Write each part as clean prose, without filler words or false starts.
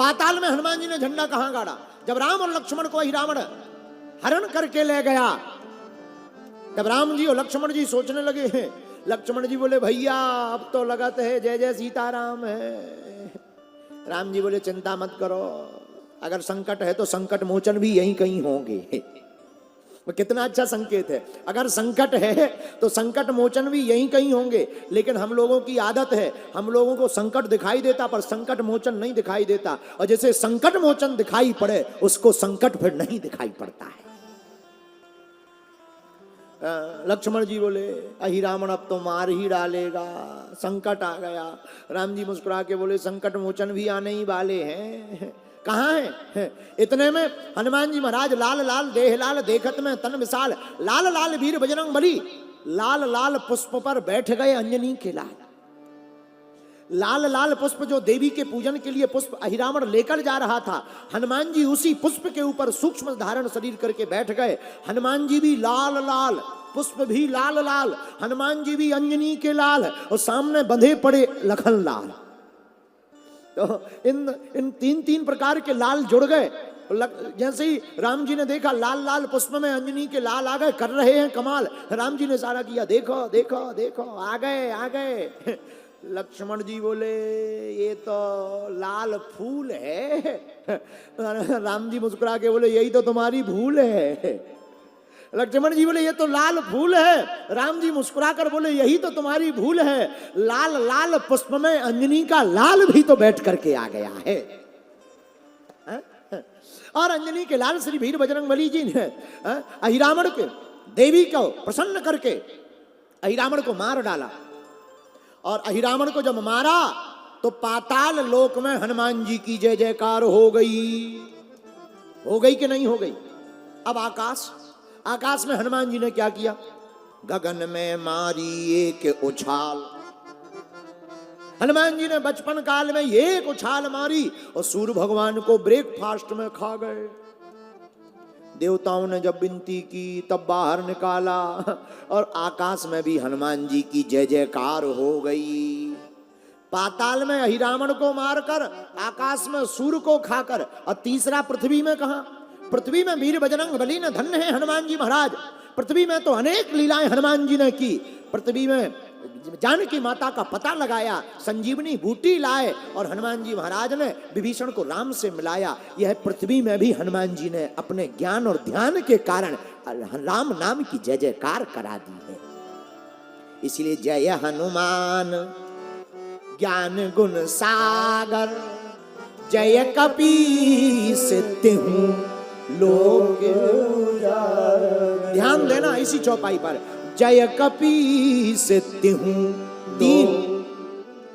पाताल में हनुमान जी ने झंडा कहां गाड़ा? जब राम और लक्ष्मण को ही रावण हरण करके ले गया, तब राम जी और लक्ष्मण जी सोचने लगे। लक्ष्मण जी बोले भैया अब तो लगत है जय जय सीताराम है। राम जी बोले चिंता मत करो, अगर संकट है तो संकट मोचन भी यहीं कहीं होंगे। वो कितना अच्छा संकेत है, अगर संकट है तो संकट मोचन भी यहीं कहीं होंगे। लेकिन हम लोगों की आदत है, हम लोगों को संकट दिखाई देता पर संकट मोचन नहीं दिखाई देता, और जैसे संकट मोचन दिखाई पड़े उसको संकट फिर नहीं दिखाई पड़ता है। लक्ष्मण जी बोले अहि रावण अब तो मार ही डालेगा, संकट आ गया। राम जी मुस्कुरा के बोले संकट मोचन भी आने ही वाले हैं, कहाँ है? इतने में हनुमान जी महाराज लाल लाल देह लाल देखत में तन विशाल, लाल लाल वीर बजरंग बली, लाल लाल पुष्प पर बैठ गए अंजनी के लाल। लाल लाल पुष्प जो देवी के पूजन के लिए पुष्प अहिरावण लेकर जा रहा था, हनुमान जी उसी पुष्प के ऊपर सूक्ष्म धारण शरीर करके बैठ गए। हनुमान जी भी लाल लाल, पुष्प भी लाल लाल, हनुमान जी भी अंजनी के लाल, और सामने बंधे पड़े लखन लाल। तो इन तीन तीन प्रकार के लाल जुड़ गए। जैसे ही राम जी ने देखा लाल लाल पुष्प में अंजनी के लाल आ गए, कर रहे हैं कमाल, राम जी ने इशारा किया देखो देखो देखो आ गए आ गए। लक्ष्मण जी बोले ये तो लाल फूल है। राम जी मुस्कुरा के बोले यही तो तुम्हारी भूल है। लक्ष्मण जी बोले ये तो लाल फूल है। राम जी मुस्कुरा कर बोले यही तो तुम्हारी भूल है, लाल लाल पुष्प में अंजनी का लाल भी तो बैठ करके आ गया है। और अंजनी के लाल श्री वीर बजरंगबली जी ने अहिरावण के देवी को प्रसन्न करके अहिरावण को मार डाला। और अहिरावण को जब मारा तो पाताल लोक में हनुमान जी की जय जयकार हो गई कि नहीं हो गई? अब आकाश में हनुमान जी ने क्या किया? गगन में मारी एक उछाल। हनुमान जी ने बचपन काल में एक उछाल मारी और सूर्य भगवान को ब्रेकफास्ट में खा गए। देवताओं ने जब विनती की तब बाहर निकाला और आकाश में भी हनुमान जी की जय जयकार हो गई। पाताल में अहिरावण को मारकर, आकाश में सूर्य को खाकर, और तीसरा पृथ्वी में कहा? पृथ्वी में वीर बजरंग बली ने धन्य है हनुमान जी महाराज। पृथ्वी में तो अनेक लीलाएं हनुमान जी ने की। पृथ्वी में जानकी माता का पता लगाया, संजीवनी बूटी लाए, और हनुमान जी महाराज ने विभीषण को राम से मिलाया। यह पृथ्वी में भी हनुमान जी ने अपने ज्ञान और ध्यान के कारण राम नाम की जय जयकार करा दी है। इसलिए जय हनुमान ज्ञान गुण सागर, जय कपीस तिहु लोक उजागर। ध्यान देना इसी चौपाई पर, जय कपीस तिहु तीन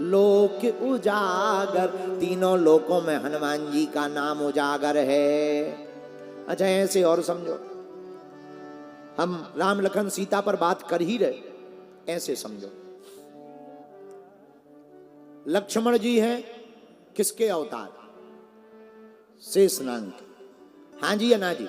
लोक उजागर, तीनों लोकों में हनुमान जी का नाम उजागर है। अच्छा ऐसे और समझो, हम राम लखन सीता पर बात कर ही रहे, ऐसे समझो लक्ष्मण जी हैं किसके अवतार? शेषनाग के। हाँ जी या ना जी?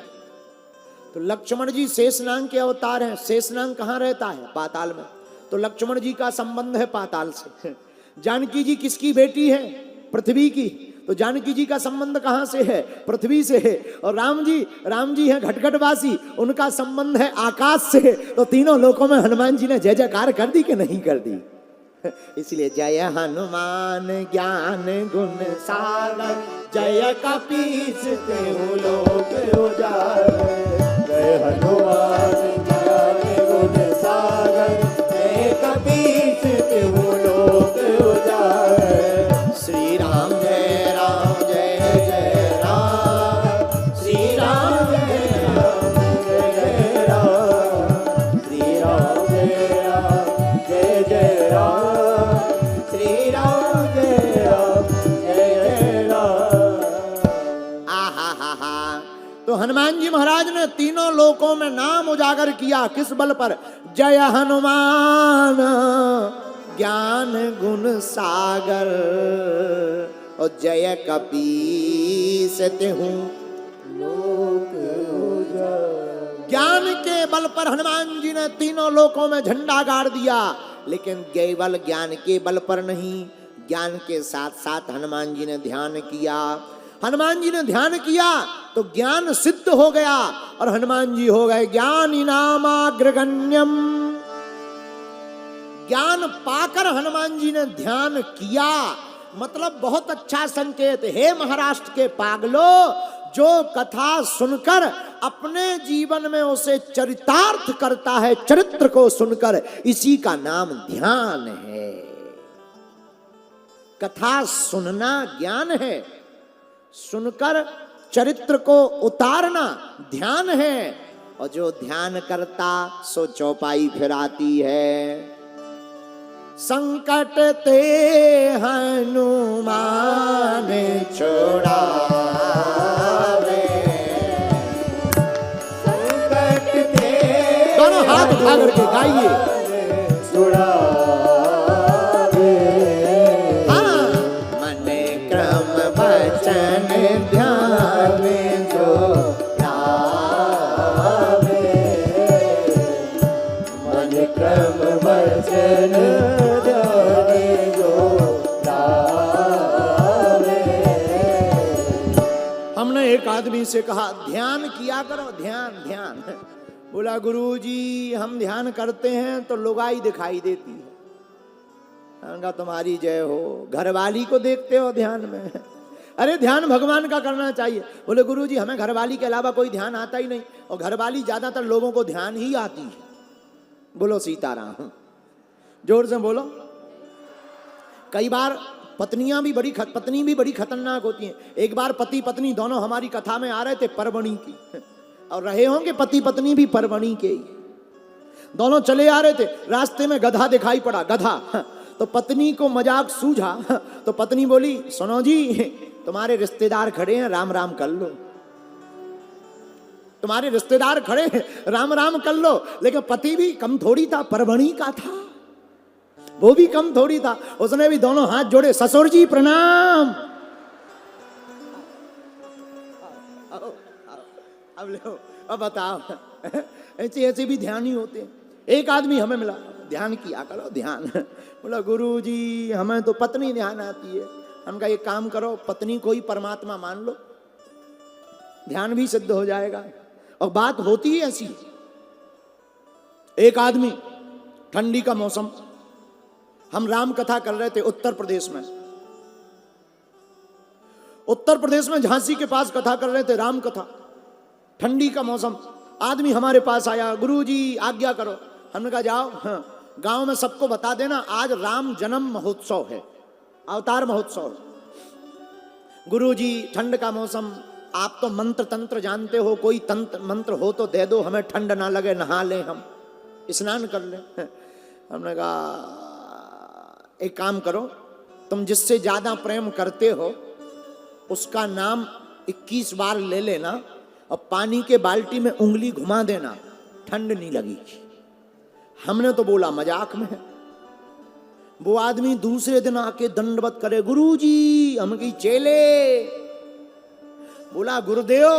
तो लक्ष्मण जी शेषनाग के अवतार हैं। शेषनाग कहाँ रहता है? पाताल में। तो लक्ष्मण जी का संबंध है पाताल से। जानकी जी किसकी बेटी है? पृथ्वी की। तो जानकी जी का संबंध कहाँ से है? पृथ्वी से है। और राम जी हैं घटघटवासी, उनका संबंध है आकाश से। तो तीनों लोकों में हनुमान जी ने जय जयकार कर दी कि नहीं कर दी? इसलिए जय हनुमान ज्ञान गुण सागर, जय कपीस तिहु लोक उजागर। जय हनुमान ज्ञान गुण सागर, जय कपीस तिहु लोक उजागर। श्री राम जय राम जय जय राम, श्री राम जय राम जय राम, श्री राम जय राम जय जय राम। तो हनुमान जी महाराज ने तीनों लोकों में नाम उजागर किया। किस बल पर? जय हनुमान ज्ञान गुण सागर, और जय कपीस तिहु लोक उजागर। ज्ञान के बल पर हनुमान जी ने तीनों लोकों में झंडा गाड़ दिया। लेकिन केवल ज्ञान के बल पर नहीं, ज्ञान के साथ साथ हनुमान जी ने ध्यान किया। हनुमान जी ने ध्यान किया तो ज्ञान सिद्ध हो गया और हनुमान जी हो गए ज्ञानी नामाग्रगण्यम। ज्ञान पाकर हनुमान जी ने ध्यान किया, मतलब बहुत अच्छा संकेत। हे महाराष्ट्र के पागलों, जो कथा सुनकर अपने जीवन में उसे चरितार्थ करता है, चरित्र को सुनकर, इसी का नाम ध्यान है। कथा सुनना ज्ञान है, सुनकर चरित्र को उतारना ध्यान है। और जो ध्यान करता सो चौपाई फिराती है। संकट ते हनुमान छुड़ावे, संकट ते, दोनों हाथ उठा करके गाइए, छुड़ावे। हाँ, मन क्रम वचन ध्यान जो लावे, मन क्रम वचन एक आदमी से कहा ध्यान किया करो, ध्यान ध्यान। बोला गुरुजी हम ध्यान करते हैं तो लुगाई दिखाई देती है। कहा तुम्हारी जय हो, घरवाली को देखते हो ध्यान में? अरे ध्यान भगवान का करना चाहिए। बोले गुरुजी हमें घरवाली के अलावा कोई ध्यान आता ही नहीं, और घरवाली ज्यादातर लोगों को ध्यान ही आती है। बोलो सीताराम, जोर से बोलो। कई बार पत्नी भी बड़ी खतरनाक होती हैं। एक बार पति पत्नी दोनों हमारी कथा में आ रहे थे परवणी की, और रहे होंगे पति पत्नी भी परवणी के ही। दोनों चले आ रहे थे, रास्ते में गधा दिखाई पड़ा, गधा। तो पत्नी को मजाक सूझा, तो पत्नी बोली सुनो जी तुम्हारे रिश्तेदार खड़े हैं, राम राम कर लो। तुम्हारे रिश्तेदार खड़े हैं, राम राम कर लो। लेकिन पति भी कम थोड़ी था, परवणी का था, वो भी कम थोड़ी था। उसने भी दोनों हाथ जोड़े, ससुर जी प्रणाम। अब लो, अब बताओ, ऐसे ऐसे भी ध्यान ही होते हैं। एक आदमी हमें मिला, ध्यान किया करो ध्यान। बोला गुरु जी हमें तो पत्नी ध्यान आती है। हम कहा एक काम करो, पत्नी को ही परमात्मा मान लो, ध्यान भी सिद्ध हो जाएगा। और बात होती है ऐसी। एक आदमी, ठंडी का मौसम, हम राम कथा कर रहे थे उत्तर प्रदेश में। उत्तर प्रदेश में झांसी के पास कथा कर रहे थे, राम कथा, ठंडी का मौसम। आदमी हमारे पास आया, गुरुजी आज्ञा करो। हमने कहा जाओ, हाँ, गांव में सबको बता देना आज राम जन्म महोत्सव है, अवतार महोत्सव। गुरुजी ठंड का मौसम, आप तो मंत्र तंत्र जानते हो, कोई तंत्र मंत्र हो तो दे दो, हमें ठंड ना लगे, नहा लें, हम स्नान कर लें। हमने कहा एक काम करो, तुम जिससे ज्यादा प्रेम करते हो उसका नाम 21 बार ले लेना और पानी के बाल्टी में उंगली घुमा देना, ठंड नहीं लगेगी। हमने तो बोला मजाक में है। वो आदमी दूसरे दिन आके दंडवत करे, गुरुजी हम की चेले। बोला गुरुदेव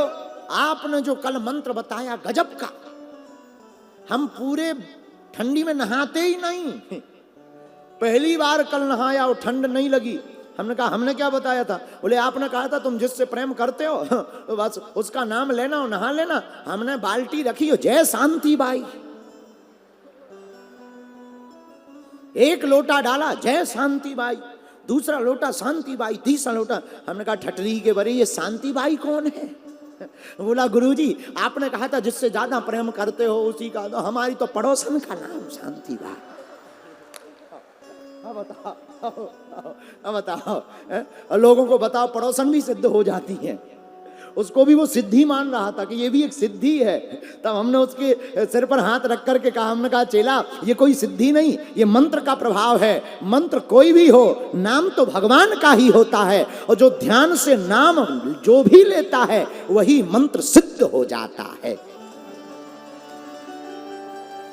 आपने जो कल मंत्र बताया गजब का, हम पूरे ठंडी में नहाते ही नहीं, पहली बार कल नहाया और ठंड नहीं लगी। हमने कहा हमने क्या बताया था? बोले आपने कहा था तुम जिससे प्रेम करते हो तो बस उसका नाम लेना और नहा लेना। हमने बाल्टी रखी हो, जय शांति बाई, एक लोटा डाला जय शांति बाई, दूसरा लोटा शांति बाई, तीसरा लोटा। हमने कहा ठटरी के बरे ये शांति बाई कौन है? बोला गुरुजी आपने कहा था जिससे ज्यादा प्रेम करते हो उसी का, तो हमारी तो पड़ोसन का नाम शांति बाई। अब बताओ, और लोगों को बताओ, पड़ोसन भी सिद्ध हो जाती है। उसको भी वो सिद्धि मान रहा था कि ये भी एक सिद्धि है। तब हमने उसके सिर पर हाथ रख करके कहा, हमने कहा चेला ये कोई सिद्धि नहीं, ये मंत्र का प्रभाव है। मंत्र कोई भी हो, नाम तो भगवान का ही होता है, और जो ध्यान से नाम जो भी लेता है वही मंत्र सिद्ध हो जाता है।